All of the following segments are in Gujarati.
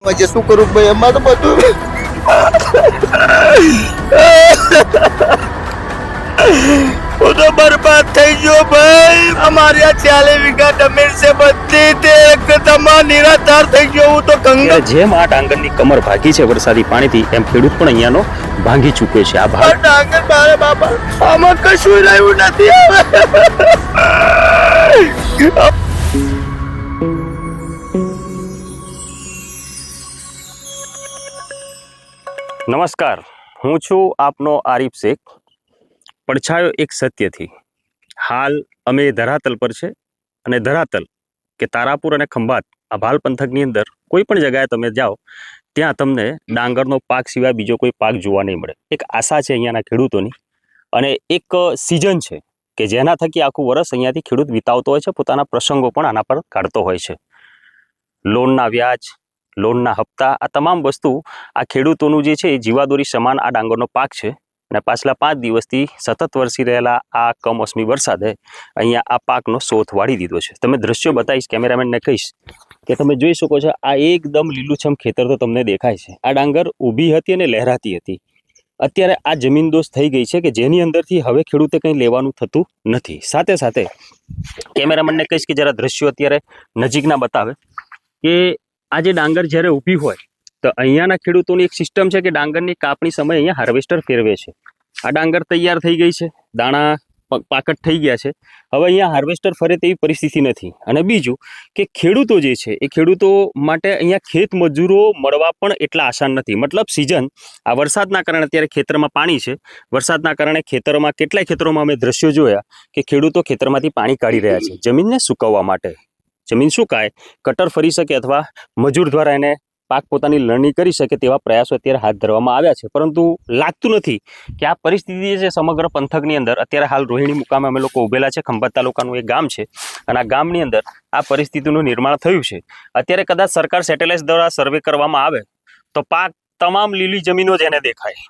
જે શું કરું ભાઈ એમાં તો બધું હું તો બરબાદ થઈ ગયો ભાઈ। અમારી આ 40 વીઘા જમીન છે બધી તે એકદમ નિરાધાર થઈ ગયો હું તો કંગાળ। જેમ આ ડાંગરની કમર ભાગી છે વરસાદી પાણીથી એમ ખેડૂત પણ અહીંયાનો ભાંગી ચૂક્યો છે। આ ભાગ ડાંગર મારે બાપા આમાં કશું રહ્યું નથી હવે। નમસ્કાર, હું છું આપનો આરીફ શેખ। પડછાયો એક સત્યથી હાલ અમે ધરાતલ પર છે અને ધરાતલ કે તારાપુર અને ખંભાત આ ભાલ પંથકની અંદર કોઈ પણ જગ્યાએ તમે જાઓ ત્યાં તમને ડાંગરનો પાક સિવાય બીજો કોઈ પાક જોવા નહીં મળે। એક આશા છે અહીંયાના ખેડૂતોની અને એક સિઝન છે કે જેના થકી આખું વર્ષ અહીંયાથી ખેડૂત વિતાવતો હોય છે, પોતાના પ્રસંગો પણ આના પર કાઢતો હોય છે। લોનના વ્યાજ, લોનના હપ્તા, આ તમામ વસ્તુ આ ખેડૂતોનું જે છે એ જીવાદોરી સમાન આ ડાંગરનો પાક છે અને પાછલા 5 દિવસથી સતત વરસી રહેલા આ કમોસમી વરસાદે અહીંયા આ પાકનો સોથ વાળી દીધો છે। તમે દ્રશ્યો બતાવીશ, કેમેરામેનને કહીશ કે તમે જોઈ શકો છો આ એકદમ લીલુંછમ ખેતર તો તમને દેખાય છે। આ ડાંગર ઊભી હતી અને લહેરાતી હતી, અત્યારે આ જમીનદોસ્ત થઈ ગઈ છે કે જેની અંદરથી હવે ખેડૂતે કંઈ લેવાનું થતું નથી। સાથે સાથે કેમેરામેનને કહીશ કે જરા દ્રશ્યો અત્યારે નજીકના બતાવે કે આ જે ડાંગર જ્યારે ઊભી હોય તો અહીંયાના ખેડૂતોની એક સિસ્ટમ છે કે ડાંગરની કાપણી સમયે અહીંયા હાર્વેસ્ટર ફેરવે છે। આ ડાંગર તૈયાર થઈ ગઈ છે, દાણા પાકટ થઈ ગયા છે, હવે અહીંયા હાર્વેસ્ટર ફરે તેવી પરિસ્થિતિ નથી। અને બીજું કે ખેડૂતો જે છે એ ખેડૂતો માટે અહીંયા ખેત મજૂરો મળવા પણ એટલા આસાન નથી। મતલબ સિઝન આ વરસાદના કારણે અત્યારે ખેતરમાં પાણી છે, વરસાદના કારણે ખેતરોમાં કેટલાય ખેતરોમાં અમે દ્રશ્યો જોયા કે ખેડૂતો ખેતરમાંથી પાણી કાઢી રહ્યા છે જમીનને સુકવવા માટે। જમીન સુકાય, કટર ફરી શકે અથવા મજૂર દ્વારા એને પાક પોતાની લણણી કરી શકે તેવા પ્રયાસો અત્યારે હાથ ધરવામાં આવ્યા છે, પરંતુ લાગતું નથી કે આ પરિસ્થિતિ છે સમગ્ર પંથકની અંદર। અત્યારે હાલ રોહિણી મુકામે અમે લોકો ઉભેલા છે, ખંભાત તાલુકાનું એક ગામ છે અને આ ગામની અંદર આ પરિસ્થિતિનું નિર્માણ થયું છે। અત્યારે કદાચ સરકાર સેટેલાઇટ દ્વારા સર્વે કરવામાં આવે તો પાક તમામ લીલી જમીનો જ એને દેખાય।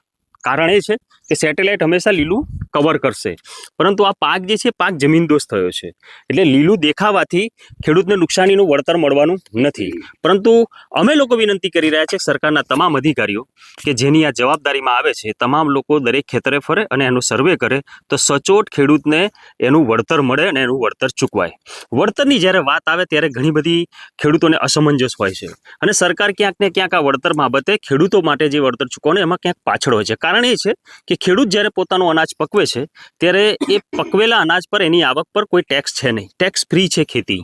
કારણ એ છે કે સેટેલાઇટ હંમેશા લીલું કવર કરશે, પરંતુ આ પાક જે છે પાક જમીનદોસ્ત થયો છે એટલે લીલું દેખાવાથી ખેડૂતને નુકસાનીનું વળતર મળવાનું નથી। પરંતુ અમે લોકો વિનંતી કરી રહ્યા છીએ સરકારના તમામ અધિકારીઓ કે જેની આ જવાબદારીમાં આવે છે તમામ લોકો દરેક ખેતરે ફરે અને એનું સર્વે કરે તો સચોટ ખેડૂતને એનું વળતર મળે અને એનું વળતર ચૂકવાય। વળતરની જ્યારે વાત આવે ત્યારે ઘણી બધી ખેડૂતોને અસમંજસ હોય છે અને સરકાર ક્યાંક ને ક્યાંક આ વળતર બાબતે ખેડૂતો માટે જે વળતર ચૂકવવાનું એમાં ક્યાંક પાછળ હોય છે। કારણ એ છે કે ખેડૂત જ્યારે પોતાનું અનાજ પકવે છે ત્યારે એ પકવેલા અનાજ પર એની આવક પર કોઈ ટેક્સ છે નહીં, ટેક્સ ફ્રી છે ખેતી,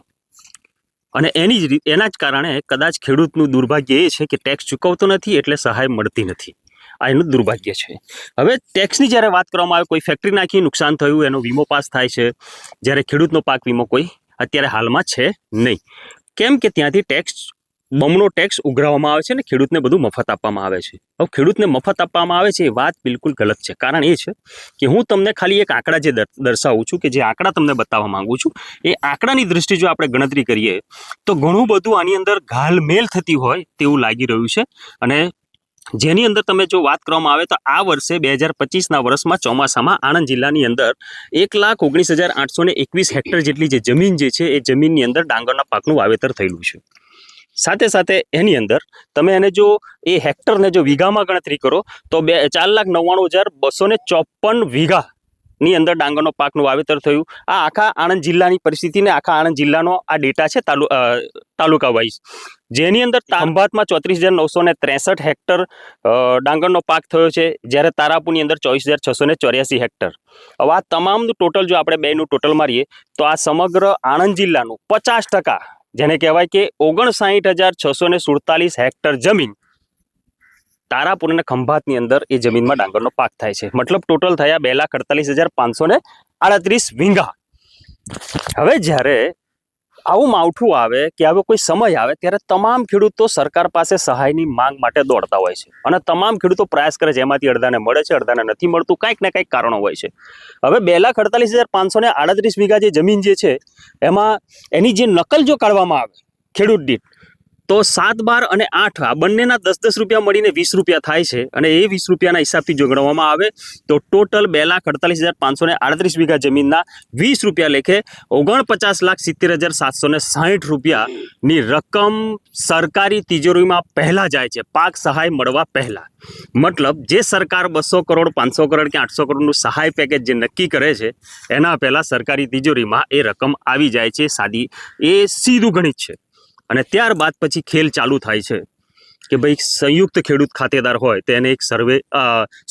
અને એના જ કારણે કદાચ ખેડૂતનું દુર્ભાગ્ય એ છે કે ટેક્સ ચૂકવતો નથી એટલે સહાય મળતી નથી। આ એનું દુર્ભાગ્ય છે। હવે ટેક્સની જ્યારે વાત કરવામાં આવે, કોઈ ફેક્ટરી નાખી નુકસાન થયું એનો વીમો પાસ થાય છે, જ્યારે ખેડૂતનો પાક વીમો કોઈ અત્યારે હાલમાં છે નહીં। કેમ કે ત્યાંથી ટેક્સ બમણો ટેક્સ ઉઘરાવવામાં આવે છે અને ખેડૂતને બધું મફત આપવામાં આવે છે। હવે ખેડૂતને મફત આપવામાં આવે છે એ વાત બિલકુલ ગલત છે। કારણ એ છે કે હું તમને ખાલી એક આંકડા જે દર્શાવું છું કે જે આંકડા તમને બતાવવા માંગુ છું એ આંકડાની દ્રષ્ટિએ જો આપણે ગણતરી કરીએ તો ઘણું બધું આની અંદર ઘાલમેલ થતી હોય તેવું લાગી રહ્યું છે। અને જેની અંદર તમે જો વાત કરવામાં આવે તો આ વર્ષે 2025ના વર્ષમાં ચોમાસામાં આણંદ જિલ્લાની અંદર 1,19,821 હેક્ટર જેટલી જે જમીન જે છે એ જમીનની અંદર ડાંગરના પાકનું વાવેતર થયેલું છે। સાથે સાથે એની અંદર તમે એને જો એ હેક્ટરને જો વીઘામાં ગણતરી કરો તો 4,99,254 વીઘાની અંદર ડાંગરનો પાકનું વાવેતર થયું। આ આખા આણંદ જિલ્લાની પરિસ્થિતિને આખા આણંદ જિલ્લાનો આ ડેટા છે તાલુકા વાઇઝ, જેની અંદર ખંભાતમાં 34,963 હેક્ટર ડાંગરનો પાક થયો છે, જ્યારે તારાપુરની અંદર 24,684 હેક્ટર। હવે આ તમામનું ટોટલ જો આપણે બેનું ટોટલ મારીએ તો આ સમગ્ર આણંદ જિલ્લાનું 50%, જેને કહેવાય કે 59,647 હેક્ટર જમીન તારાપુર અને ખંભાતની અંદર એ જમીનમાં ડાંગરનો પાક થાય છે। મતલબ ટોટલ થયા 2,48,538 વીઘા। હવે જ્યારે આવું માવઠું આવે કે આવો કોઈ સમય આવે ત્યારે તમામ ખેડૂતો સરકાર પાસે સહાયની માંગ માટે દોડતા હોય છે અને તમામ ખેડૂતો પ્રયાસ કરે છે, એમાંથી અડધાને મળે છે, અડધાને નથી મળતું, કંઈક ને કંઈક કારણો હોય છે। હવે 2,48,538 વીઘા જે જમીન જે છે એમાં એની જે નકલ જો કાઢવામાં આવે ખેડૂત દીઠ તો 7, 12 અને 8 આ બંનેના 10-10 રૂપિયા મળીને 20 રૂપિયા થાય છે. અને એ 20 રૂપિયાના હિસાબથી જો ગણવામાં આવે તો ટોટલ 2,48,538 વીઘા જમીનના 20 રૂપિયા લેખે 49,70,760 રૂપિયાની રકમ સરકારી તિજોરીમાં પહેલા જાય છે, પાક સહાય મળવા પહેલા. મતલબ જે સરકાર 200 કરોડ 500 કરોડ કે 800 કરોડનું સહાય પેકેજ જે નક્કી કરે છે એના પહેલા સરકારી તિજોરીમાં એ રકમ આવી જાય છે. એ સીધું ગણિત છે. અને ત્યારબાદ પછી ખેલ ચાલુ થાય છે કે ભાઈ સંયુક્ત ખેડૂત ખાતેદાર હોય તેને એક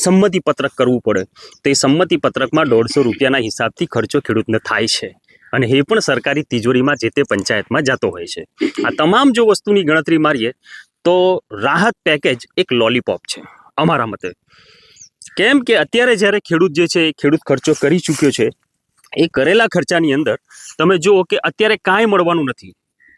સંમતિ પત્રક કરવું પડે. તો એ સંમતિ પત્રકમાં 150 રૂપિયાના હિસાબથી ખર્ચો ખેડૂતને થાય છે અને એ પણ સરકારી તિજોરીમાં જે તે પંચાયતમાં જતો હોય છે. આ તમામ જો વસ્તુની ગણતરી મારીએ તો રાહત પેકેજ એક લોલીપોપ છે અમારા મતે. કેમ કે અત્યારે જ્યારે ખેડૂત જે છે એ ખેડૂત ખર્ચો કરી ચૂક્યો છે, એ કરેલા ખર્ચાની અંદર તમે જુઓ કે અત્યારે કાંઈ મળવાનું નથી.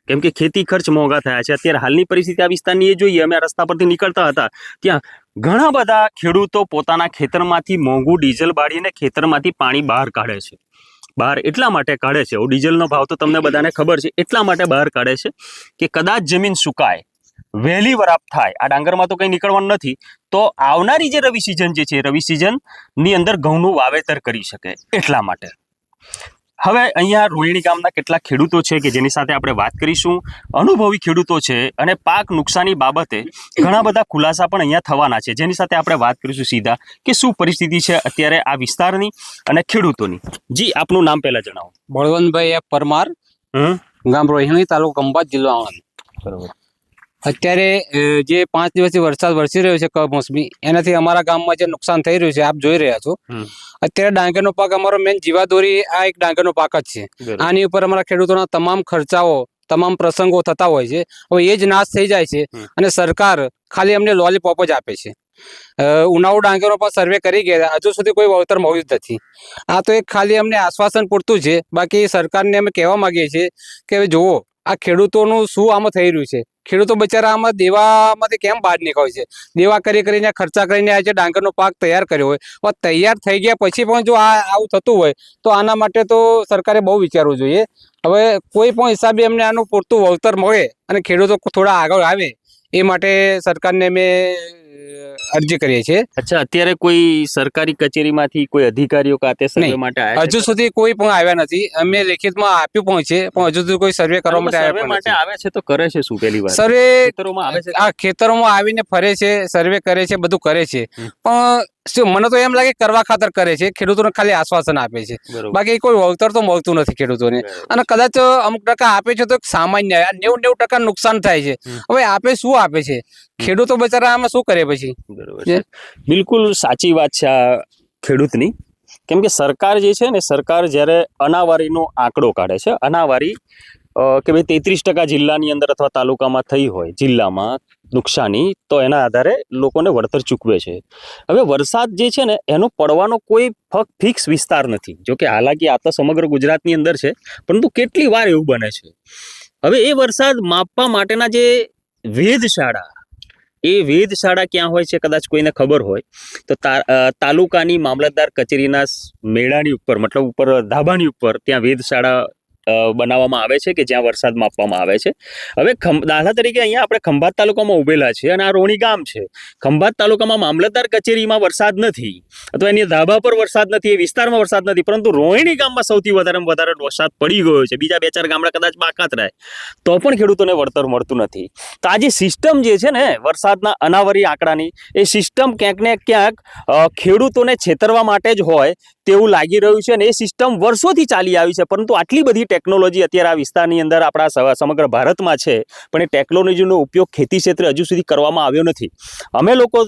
કેમ કે ખેતી ખર્ચ મોંઘા થયા છે. અત્યારે હાલની પરિસ્થિતિ આ વિસ્તારની એ જોઈએ, અમે રસ્તા પરથી નીકળતા હતા ત્યાં ઘણા બધા ખેડૂતો પોતાના ખેતરમાંથી મોંઘું ડીઝલ બાળીને ખેતરમાંથી પાણી બહાર કાઢે છે. બહાર એટલા માટે કાઢે છે, ડીઝલનો ભાવ તો તમને બધાને ખબર છે, એટલા માટે બહાર કાઢે છે કે કદાચ જમીન સુકાય, વહેલી વરાપ થાય, આ ડાંગરમાં તો કંઈ નીકળવાનું નથી, તો આવનારી જે રવિ સિઝન જે છે રવિ સિઝનની અંદર ઘઉંનું વાવેતર કરી શકે એટલા માટે. હવે અહીંયા રોહિણી ગામના કેટલાક ખેડૂતો છે કે જેની સાથે આપણે વાત કરીશું. અનુભવી ખેડૂતો છે અને પાક નુકસાની બાબતે ઘણા બધા ખુલાસા પણ અહીંયા થવાના છે, જેની સાથે આપણે વાત કરીશું સીધા કે શું પરિસ્થિતિ છે અત્યારે આ વિસ્તારની અને ખેડૂતોની. જી, આપનું નામ પહેલા જણાવો. બળવંતભાઈ એફ પરમાર, ગામ રોહિણી, તાલુકો ખંભાત, જિલ્લો આણંદ. બરોબર. અત્યારે જે 5 દિવસથી વરસાદ વરસી રહ્યો છે કમોસમી, એનાથી અમારા ગામમાં જે નુકસાન થઈ રહ્યું છે આપ જોઈ રહ્યા છો. અત્યારે ડાંગરનો પાક અમારો મેન જીવાદોરી આ એક ડાંગરનો પાક જ છે. આની ઉપર અમારા ખેડૂતોના તમામ ખર્ચાઓ, તમામ પ્રસંગો થતા હોય છે. હવે એ જ નાશ થઈ જાય છે અને સરકાર ખાલી અમને લોલીપોપ જ આપે છે. ઉનાળુ ડાંગરનો પણ સર્વે કરી ગયા, હજુ સુધી કોઈ વળતર મળ્યું જ નથી. આ તો એક ખાલી અમને આશ્વાસન પૂરતું છે. બાકી સરકારને અમે કહેવા માંગીએ છીએ કે જુઓ આ ખેડૂતોનું શું આમાં થઈ રહ્યું છે. ખેડૂતો બચારા આમાં દેવામાંથી કેમ બહાર નીકળે છે? દેવા કરીને ખર્ચા કરીને આજે ડાંગરનો પાક તૈયાર કર્યો હોય, તૈયાર થઈ ગયા પછી પણ જો આવું થતું હોય તો આના માટે તો સરકારે બહુ વિચારવું જોઈએ. હવે કોઈ પણ હિસાબે અમને આનું પૂરતું વળતર મળે અને ખેડૂતો થોડા આગળ આવે એ માટે સરકારને અમે અરજી કરીએ છીએ. અચ્છા, અત્યારે કોઈ સરકારી કચેરીમાંથી કોઈ અધિકારીઓ ખાતે સર્વે માટે આવ્યા? હજુ સુધી કોઈ પણ આવ્યા નથી. અમે લેખિતમાં આપ્યું પણ છે પણ હજુ સુધી કોઈ સર્વે કરવા માટે આવે છે તો કરે છે શું? પહેલી વાર સર્વે ખેતરોમાં આવે છે, આ ખેતરોમાં આવીને ફરે છે, સર્વે કરે છે, બધું કરે છે. પણ મને તો એમ લાગે કરવા ખાતર કરે છે, ખેડૂતોને ખાલી આશ્વાસન આપે છે. બાકી કોઈ વળતર તો મળતું નથી ખેડૂતોને. અને કદાચ અમુક ટકા આપે છે તો સામાન્ય 90% નુકસાન થાય છે. હવે આપે શું આપે છે? ખેડૂતો બચારા આમાં શું કરે પછી? બિલકુલ સાચી વાત છે આ ખેડૂતની. કેમ કે સરકાર જે છે ને, સરકાર જ્યારે અનાવારીનો આંકડો કાઢે છે, અનાવારી કે ભાઈ 33% જિલ્લાની અંદર અથવા તાલુકામાં થઈ હોય જિલ્લામાં નુકસાની, તો એના આધારે લોકોને વળતર ચૂકવે છે. હવે વરસાદ જે છે ને એનો પડવાનો કોઈ ફિક્સ વિસ્તાર નથી. જો કે હાલાકી આ તો સમગ્ર ગુજરાતની અંદર છે, પરંતુ કેટલી વાર એવું બને છે. હવે એ વરસાદ માપવા માટેના જે વેધશાળા, એ વેધશાળા ક્યાં હોય છે કદાચ કોઈને ખબર હોય તો તાલુકાની મામલતદાર કચેરીના મેળાની ઉપર, મતલબ ઉપર ધાબાની ઉપર ત્યાં વેધશાળા બનાવવામાં આવે છે કે જ્યાં વરસાદ માપવામાં આવે છે. હવે દાખલા તરીકે અહીંયા આપણે ખંભાત તાલુકામાં ઉભેલા છે અને આ રોણી ગામ છે. ખંભાત તાલુકામાં મામલતદાર કચેરીમાં વરસાદ નથી અથવા એની ધાબા પર વરસાદ નથી, એ વિસ્તારમાં વરસાદ નથી, પરંતુ રોહિણી ગામમાં સૌથી વધારેમાં વધારે વરસાદ પડી ગયો છે. બીજા 2-4 ગામડા કદાચ બાકાત રહે તો પણ ખેડૂતોને વળતર મળતું નથી. તો આ જે સિસ્ટમ જે છે ને વરસાદના અનાવરી આંકડાની, એ સિસ્ટમ ક્યાંક ને ક્યાંક ખેડૂતોને છેતરવા માટે જ હોય તેવું લાગી રહ્યું છે. અને એ સિસ્ટમ વર્ષોથી ચાલી આવી છે, પરંતુ આટલી બધી ટેકનોલોજી અત્યારે આ વિસ્તારની અંદર આપણા સમગ્ર ભારતમાં છે, પણ એ ટેકનોલોજીનો ઉપયોગ ખેતી ક્ષેત્રે હજુ સુધી કરવામાં આવ્યો નથી. અમે લોકો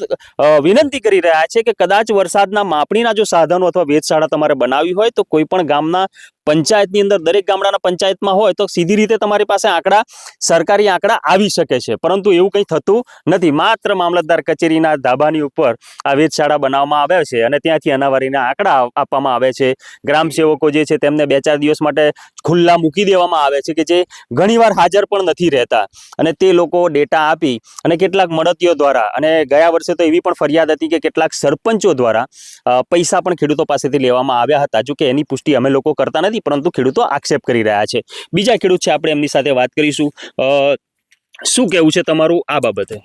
વિનંતી કરી રહ્યા છે કે કદાચ વરસાદના માપણીના જો સાધનો અથવા વેધશાળા તમારે બનાવવી હોય તો કોઈ પણ ગામના પંચાયતની અંદર, દરેક ગામડાના પંચાયતમાં હોય તો સીધી રીતે તમારી પાસે આંકડા, સરકારી આંકડા આવી શકે છે, પરંતુ એવું કંઈ થતું નથી. માત્ર મામલતદાર કચેરીના ધાબાની ઉપર આ વેધશાળા બનાવવામાં આવે છે અને ત્યાંથી અનાવારીના આંકડા આપવામાં આવે છે. ગ્રામ સેવકો જે છે તેમને 2-4 દિવસ માટે ખુલ્લા મૂકી દેવામાં આવે છે કે જે ઘણીવાર હાજર પણ નથી રહેતા, અને તે લોકો ડેટા આપી અને કેટલાક મળતીઓ દ્વારા, અને ગયા વર્ષે તો એવી પણ ફરિયાદ હતી કે કેટલાક સરપંચો દ્વારા પૈસા પણ ખેડૂતો પાસેથી લેવામાં આવ્યા હતા. જો કે એની પુષ્ટિ અમે લોકો કરતા નથી, પરંતુ ખેડૂતો આક્ષેપ કરી રહ્યા છે. બીજા ખેડૂત છે, આપણે એમની સાથે વાત કરીશું. શું કેવું છે તમારું આ બાબતે?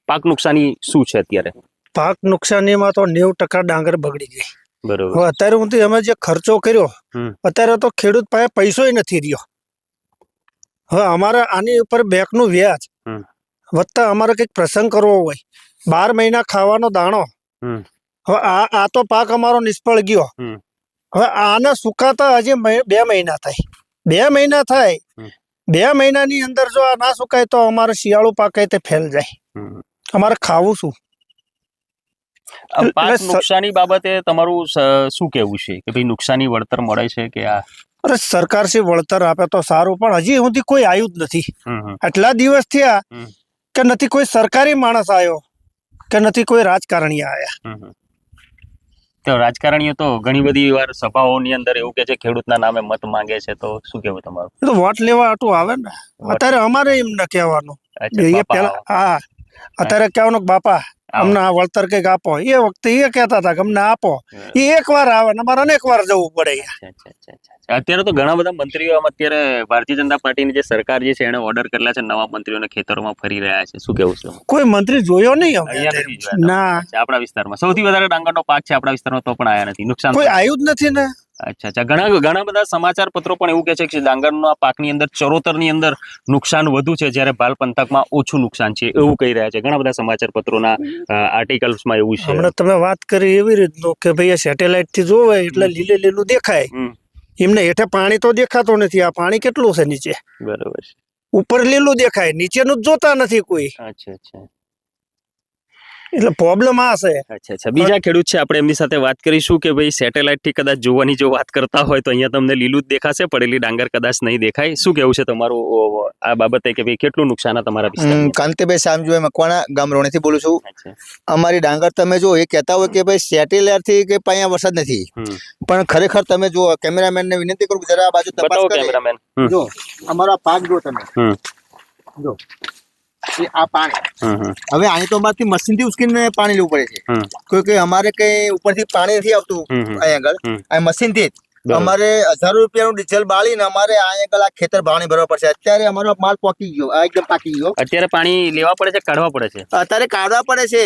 પાક નુકસાની શું છે અત્યારે? પાક નુકસાનીમાં તો 90% ડાંગર બગડી ગઈ. બરોબર. હવે અત્યારે હું અમે જે ખર્ચો કર્યો અત્યારે તો ખેડૂત પાસે પૈસોય નથી રહ્યો. હવે અમારે આની ઉપર બેંકનું વ્યાજ વત્તા અમારે કંઈક પ્રસંગ કરવો હોય 12 મહિના ખાવાનો દાણો. હવે આ તો પાક અમારો નિષ્ફળ ગયો. હવે આને સુકાતા હજી 2 મહિના થાય. 2 મહિના થાય 2 મહિનાની અંદર જો આ ના સુકાય તો અમારે શિયાળુ પાક તે ફેલ જાય. અમારે ખાવું શું? પાક નુકસાની બાબતે તમારું શું કેવું છે કે ભાઈ નુકસાની વળતર મળે છે કે આ? અરે સરકાર શ્રી વળતર આપે તો સારું, પણ હજી સુધી કોઈ આવ્યું જ નથી. આટલા દિવસ થયા કે નથી કોઈ સરકારી માણસ આવ્યો કે નથી કોઈ રાજકારણી આવ્યા. તો રાજકારણીઓ તો ઘણી બધી વાર સભાઓની અંદર એવું કે છે ખેડૂતના નામે મત માંગે છે, તો શું કેવું તમારું? તો વોટ લેવા આટું આવે ને. અત્યારે અમારે એમ ન કહેવાનું, હા અત્યારે કહેવાનું કે બાપા અમને આ વળતર કંઈક આપો. એ વખતે એ કહેતા હતા કે અમને આપો. એ એક વાર આવે ને અમારે અનેક વાર જવું પડે. અત્યારે તો ઘણા બધા મંત્રીઓ અત્યારે ભારતીય જનતા પાર્ટીની જે સરકાર જે છે એને ઓર્ડર કરેલા છે નવા મંત્રીઓને ખેતરોમાં ફરી રહ્યા છે, શું કેવું છે? કોઈ મંત્રી જોયો નહીં ના આપણા વિસ્તારમાં. સૌથી વધારે ડાંગરનો પાક છે આપણા વિસ્તારમાં, તો પણ આયા નથી. નુકસાન કોઈ આવ્યું જ નથી ને. અચ્છા. ઘણા બધા સમાચાર પત્રો પણ એવું કે છે કે ડાંગરના પાકની અંદર ચરોતરની અંદર નુકસાન વધુ છે જ્યારે ભાલ પંથકમાં ઓછું નુકસાન છે, એવું કહી રહ્યા છે ઘણા બધા સમાચાર પત્રોના આર્ટિકલ્સમાં એવું છે. હમણાં તમે વાત કરી એવી રીતનું કે ભાઈ સેટેલાઇટ થી જોવે એટલે લીલું દેખાય. એમને હેઠે પાણી તો દેખાતો નથી. આ પાણી કેટલું છે નીચે? બરોબર છે. ઉપર લીલું દેખાય, નીચેનું જોતા નથી કોઈ. અચ્છા. એટલે પ્રોબ્લેમ આ છે. અચ્છા. બીજા ખેડૂત છે, આપણે એમની સાથે વાત કરીશું કે ભાઈ સેટેલાઇટ થી કદાચ જોવાની જો વાત કરતા હોય તો અહીંયા તમને લીલું જ દેખાશે, પડેલી ડાંગર કદાચ નહીં દેખાય. શું કેવું છે તમારું આ બાબતે કે ભાઈ કેટલું નુકસાન તમારા વિસ્તારમાં? કાંતિભાઈ સામજુ મકવાણા ગામ રોણેથી બોલું છું. અમારી ડાંગર તમે જો એ કહેતા હોય કે ભાઈ સેટેલાઇટ થી કે અહીંયા વરસાદ નથી, પણ ખરેખર તમે જો કેમેરામેન ને વિનંતી કરું જરા આ બાજુ તપાસ કરો. કેમેરામેન જો અમારો પાક જો તમે જો આ પાણી હવે અહીં તો અમારથી મશીન થી ઉચકીને પાણી લેવું પડે છે, કે અમારે કઈ ઉપરથી પાણી નથી આવતું. અહીં આગળ આ મશીન થી અમારે 1000 રૂપિયાનું ડીઝલ બાળીને અમારે અહીં આગળ આ ખેતર પાણી ભરવા પડશે. અત્યારે અમારો માલ પોકી ગયો, આ એકદમ પાકી ગયો. અત્યારે પાણી લેવા પડે છે, કાઢવા પડે છે? અત્યારે કાઢવા પડે છે.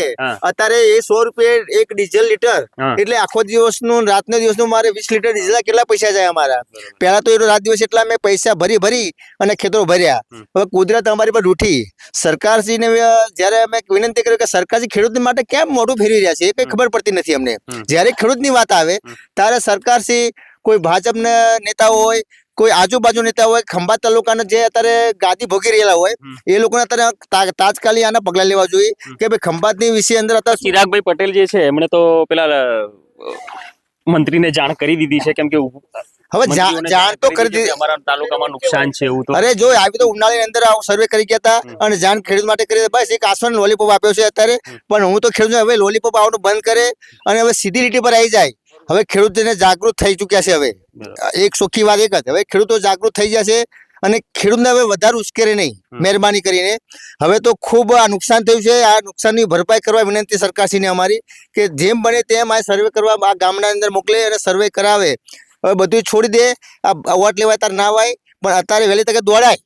અત્યારે એ 100 રૂપિયા એક ડીઝલ લીટર, એટલે આખો દિવસનું રાતનો દિવસનું મારે 20 લીટર ડીઝલ કેટલા પૈસા જાય અમારા? પેલા તો એ રાત દિવસ એટલા મેં પૈસા ભરી અને ખેતરો ભર્યા. હવે કુદરત અમારી પર રૂઠી. સરકારશ્રીને જયારે અમે વિનંતી કરી કે સરકારશ્રી ખેડૂત માટે કેમ મોઢું ફેરવી રહ્યા છે એ કઈ ખબર પડતી નથી અમને. જયારે ખેડૂતની વાત આવે ત્યારે સરકારશ્રી કોઈ ભાજપના નેતાઓ હોય, કોઈ આજુબાજુ નેતા હોય, ખંભાત તાલુકાના જે અત્યારે ગાદી ભોગી રહેલા હોય એ લોકોને અત્યારે તાત્કાલિક આના પગલા લેવા જોઈએ કે ભાઈ ખંભાતની વિશે અંદર અત્યારે ચિરાગભાઈ પટેલ જે છે એમણે તો પેલા મંત્રીને જાણ કરી દીધી છે, કેમ કે હવે જાણ તો કરી દીધી અમારા તાલુકામાં નુકસાન છે એવું. તો અરે જો આવી તો ઉનાળાની અંદર સર્વે કરી ગયા હતા અને જાણ ખેડૂત માટે કરી. બસ એક આસમાન લોલીપોપ આપ્યો છે અત્યારે, પણ હું તો ખેડૂત હવે લોલીપોપ આવવાનું બંધ કરે અને હવે સીધી લીટી પર આવી જાય. હવે ખેડૂતોને જાગૃત થઈ ચુક્યા છે. હવે એક ચોખ્ખી વાત એક જ, હવે ખેડૂતો જાગૃત થઈ ગયા છે અને ખેડૂતને હવે વધારે ઉશ્કેરે નહીં મહેરબાની કરીને. હવે તો ખૂબ આ નુકસાન થયું છે, આ નુકસાનની ભરપાઈ કરવા વિનંતી સરકારશ્રીને અમારી કે જેમ બને તેમ આ સર્વે કરવા આ ગામના અંદર મોકલે અને સર્વે કરાવે. હવે બધું છોડી દે, આ વોટ લેવાય તાર ના વાય, પણ અત્યારે વહેલી તકે દોડાય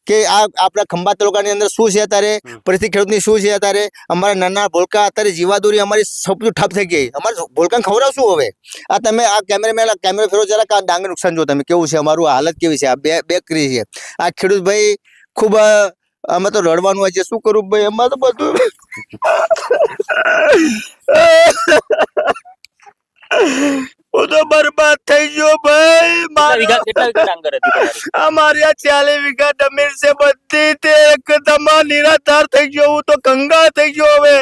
કે આ આપણા ખંભાત તાલુકાની અંદર શું છે અત્યારે પરિસ્થિતિ ખેડૂતની શું છે. અત્યારે અમારા નાના ભોલકા અત્યારે જીવાદોરી અમારી સૌથી ઠપ થઈ ગઈ. અમારે ભોલકાને ખવડાવશું હવે? આ તમે આ કેમેરામેન કેમેરો ફેરો જરાક આ ડાંગર નુકસાન જો તમે કેવું છે, અમારું હાલત કેવી છે, આ બે કરી છે. આ ખેડૂત ભાઈ ખૂબ અમે તો રડવાનું હોય છે, શું કરું ભાઈ, એમાં તો બધું હું તો બરબાદ થઈ ગયો ભાઈ. અમારી આ 40 વીઘા જમીન છે બધી તે એકદમ નિરાધાર થઈ ગયો. હું તો કંગાળ થઈ ગયો. હવે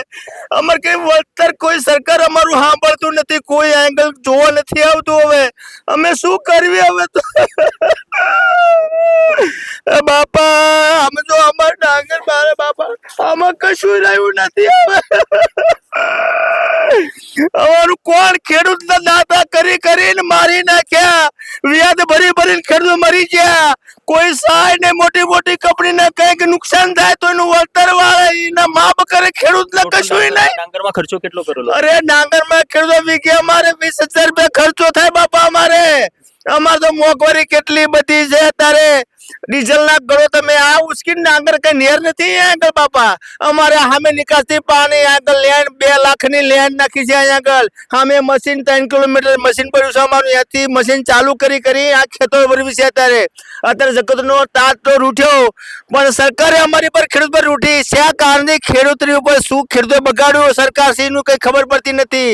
અમારે કઈ વળતર કોઈ સરકાર અમારું સાંભળતું નથી, કોઈ એંગલ જોવા નથી આવતું. હવે અમે શું કરવી? હવે તો બાપા અમે જો અમાર ડાંગર મારે બાપા આમાં કશું રહ્યું નથી. હવે અમારું કોણ ખેડૂત ના દાતા કરીને મારી નાખ્યા, વ્યાજ ભરીને ખેડૂત મરી ગયા. કોઈ સહાય ને મોટી કંપની ને કઈક નુકસાન થાય તો એનું વળતર વાળે એના માપ કરે, ખેડૂત ને કશું નહીં. ડાંગરમાં ખર્ચો કેટલો કરેલો? અરે ડાંગરમાં ખેડૂત વીઘે અમારે 20,000 રૂપિયા ખર્ચો થાય બાપા. અમારે તો મોંઘવારી કેટલી બધી છે અત્યારે. ડીઝલ ના કરો તમે આ ઉચકીને આગળ કઈ નેર નથી આગળ બાપા અમારે સામે નિકાસથી પાણી આગળ લેન્ડ 2 લાખની લેન્ડ નાખી છે આગળ સામે મશીન 3 કિલોમીટર મશીન પડ્યું છે અમારું ત્યાંથી મશીન ચાલુ કરી આ ખેતો ભરવી છે અત્યારે જગતનો તાત તો રૂઠ્યો પણ સરકારે અમારી પર ખેડૂત પર રૂઠી શા કારણે ખેડૂતની ઉપર શું ખેડૂતો બગાડ્યું સરકારશ્રી નું કઈ ખબર પડતી નથી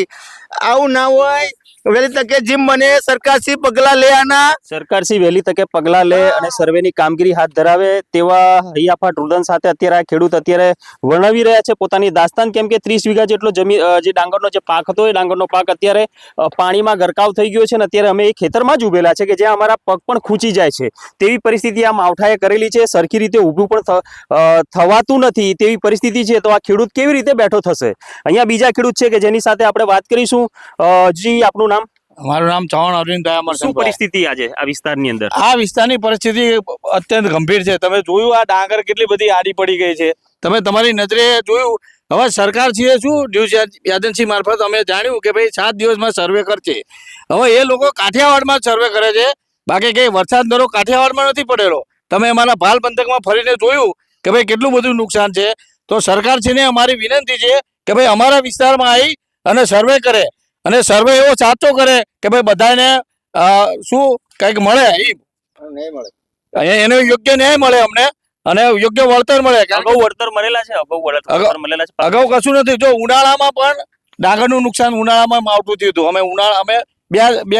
આવું ના હોય વહેલી તકે જેમ મને સરકારશ્રી પગલા લે આના સરકારશ્રી વહેલી તકે પગલાં લે અને સર્વેની કામગીરી હાથ ધરાવે તેવા હૈયાફાટ રુદન સાથે અત્યારે આ ખેડૂત અત્યારે વર્ણવી રહ્યા છે પોતાની દાસ્તાન, કેમ કે 30 વીઘા જેટલો જમીન જે ડાંગરનો જે પાક હતો એ ડાંગરનો પાક અત્યારે પાણીમાં ગરકાવ થઈ ગયો છે અને અત્યારે અમે એ ખેતરમાં જ ઉભેલા છે કે જ્યાં અમારા પગ પણ ખૂંચી જાય છે તેવી પરિસ્થિતિ આ માવઠાએ કરેલી છે. સરખી રીતે ઊભું પણ થવાતું નથી તેવી પરિસ્થિતિ છે. તો આ ખેડૂત કેવી રીતે બેઠો થશે? અહીંયા બીજા ખેડૂત છે કે જેની સાથે આપણે વાત કરીશું. જી આપનું નામ? મારું નામ ચૌહાણ અરવિંદભાઈ શું અમરસિંહભાઈ. પરિસ્થિતિ આજે આ વિસ્તારની અંદર? આ વિસ્તારની પરિસ્થિતિ અત્યંત ગંભીર છે. તમે જોયું આ ડાંગર કેટલી બધી આડી પડી ગઈ છે, તમે તમારી નજરે જોયું. હવે સરકાર છે શું ન્યૂઝ એજન્સી મારફત અમે જાણ્યું કે ભાઈ 7 દિવસમાં સર્વે કરશે. હવે એ લોકો કાઠિયાવાડમાં સર્વે કરે છે, બાકી કઈ વરસાદ દરો કાઠિયાવાડમાં નથી પડેલો. તમે અમારા ભાલ પંથકમાં ફરીને જોયું કે ભાઈ કેટલું બધું નુકસાન છે. તો સરકાર છે ને અમારી વિનંતી છે કે ભાઈ અમારા વિસ્તારમાં આવી અને સર્વે કરે અને સર્વે એવો સાચો કરે કે ભાઈ બધાને શું કંઈક મળે, એને યોગ્ય ન્યાય મળે અમને અને યોગ્ય વળતર મળે. અગાઉ વળતર મળેલા છે? વળતર મળેલા છે? અગાઉ કશું નથી. જો ઉનાળામાં પણ ડાંગરનું નુકસાન ઉનાળામાં માવઠું થયું હતું. અમે બે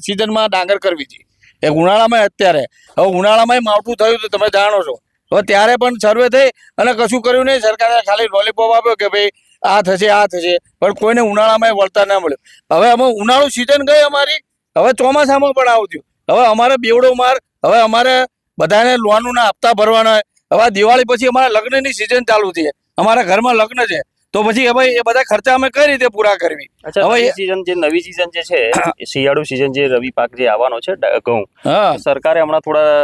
સિઝનમાં ડાંગર કરવી હતી, એક ઉનાળામાં અત્યારે. હવે ઉનાળામાં માવઠું થયું હતું તમે જાણો છો. હવે ત્યારે પણ સર્વે થઈ અને કશું કર્યું નહીં. સરકારે ખાલી લોલીપોપ આપ્યો કે ભાઈ આ થશે, પણ કોઈને ઉનાળામાં વળતર ના મળ્યું. હવે અમે ઉનાળુ સિઝન ગઈ અમારી, હવે ચોમાસામાં પણ આવતું. હવે અમારે બેવડો માર, હવે અમારે બધાને લોનના હપ્તા ભરવાના. હવે દિવાળી પછી અમારા લગ્નની સિઝન ચાલુ થઈ, અમારા ઘરમાં લગ્ન છે, તો પછી હવે એ બધા ખર્ચા અમે કઈ રીતે પૂરા કરવી? હવે એ સીઝન જે નવી સીઝન જે છે શિયાળુ સીઝન જે રવિ પાક જે આવવાનો છે ઘઉં, સરકારે હમણાં થોડા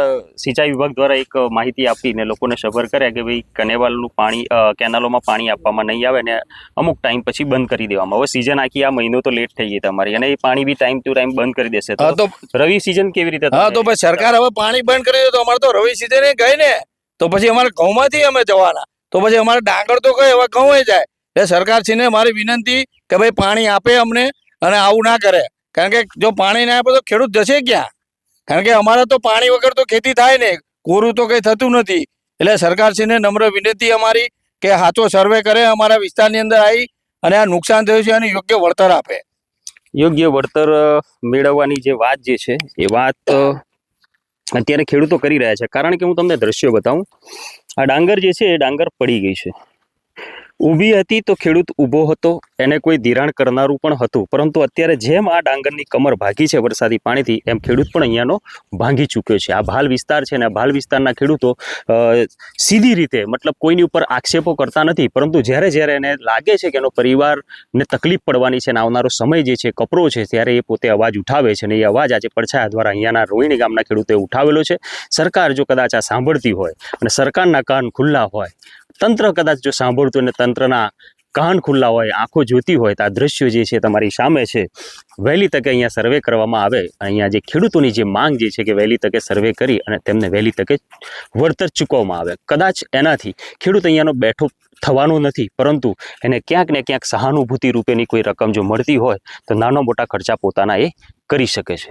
સિંચાઈ વિભાગ દ્વારા એક માહિતી આપીને લોકોને સબર કર્યા કે ભાઈ કનેવાલનું પાણી કેનાલોમાં પાણી આપવામાં નહીં આવે ને અમુક ટાઈમ પછી બંધ કરી દેવામાં. હવે સીઝન આખી આ મહિનો તો લેટ થઈ ગઈ તમારી અને એ પાણી બી ટાઈમ ટુ ટાઈમ બંધ કરી દેશે તો રવિ સીઝન કેવી રીતે? હા, તો પછી સરકાર હવે પાણી બંધ કરી દે તો અમારે તો રવિ સીઝન ગઈ ને, તો પછી અમારે ઘઉંમાંથી અમે જવાના, તો પછી અમારે ડાંગર તો કઈ હવે ઘઉં જાય. એ સરકાર છે ને મારી વિનંતી કે ભાઈ પાણી આપે અમને અને આવું ના કરે, કારણ કે જો પાણી ના આપે તો ખેડૂત જશે ક્યાં? કારણ કે અમારે તો પાણી વગર તો ખેતી થાય ને, કોરું તો કઈ થતું નથી. એટલે સરકાર છે ને નમ્ર વિનંતી અમારી કે સાચો સર્વે કરે, અમારા વિસ્તારની અંદર આવી અને આ નુકસાન થયું છે અને યોગ્ય વળતર આપે. યોગ્ય વળતર મેળવવાની જે વાત જે છે એ વાત અત્યારે ખેડૂતો કરી રહ્યા છે. કારણ કે હું તમને દ્રશ્યો બતાવું. આ ડાંગર જે છે એ ડાંગર પડી ગઈ છે, ઊભી હતી તો ખેડૂત ઊભો હતો, એને કોઈ ધિરાણ કરનારું પણ હતું, પરંતુ અત્યારે જેમ આ ડાંગરની કમર ભાગી છે વરસાદી પાણીથી એમ ખેડૂત પણ અહીંયાનો ભાંગી ચૂક્યો છે. આ ભાલ વિસ્તાર છે ને આ ભાલ વિસ્તારના ખેડૂતો સીધી રીતે મતલબ કોઈની ઉપર આક્ષેપો કરતા નથી, પરંતુ જ્યારે એને લાગે છે કે એનો પરિવારને તકલીફ પડવાની છે અને આવનારો સમય જે છે કપરો છે ત્યારે એ પોતે અવાજ ઉઠાવે છે અને એ અવાજ આજે પડછાયા દ્વારા અહીંયાના રોહિણી ગામના ખેડૂતોએ ઉઠાવેલો છે. સરકાર જો કદાચ આ સાંભળતી હોય અને સરકારના કાન ખુલ્લા હોય, તંત્ર કદાચ જો સાંભળતું અને તંત્રના કાન ખુલ્લા હોય, આંખો જોતી હોય તો આ દ્રશ્યો જે છે તમારી સામે છે. વહેલી તકે અહીંયા સર્વે કરવામાં આવે. અહીંયા જે ખેડૂતોની જે માંગ જે છે કે વહેલી તકે સર્વે કરી અને તેમને વહેલી તકે વળતર ચૂકવવામાં આવે. કદાચ એનાથી ખેડૂત અહીંયાનો બેઠો થવાનો નથી, પરંતુ એને ક્યાંક ને ક્યાંક સહાનુભૂતિ રૂપેની કોઈ રકમ જો મળતી હોય તો નાનો મોટા ખર્ચા પોતાના એ કરી શકે છે.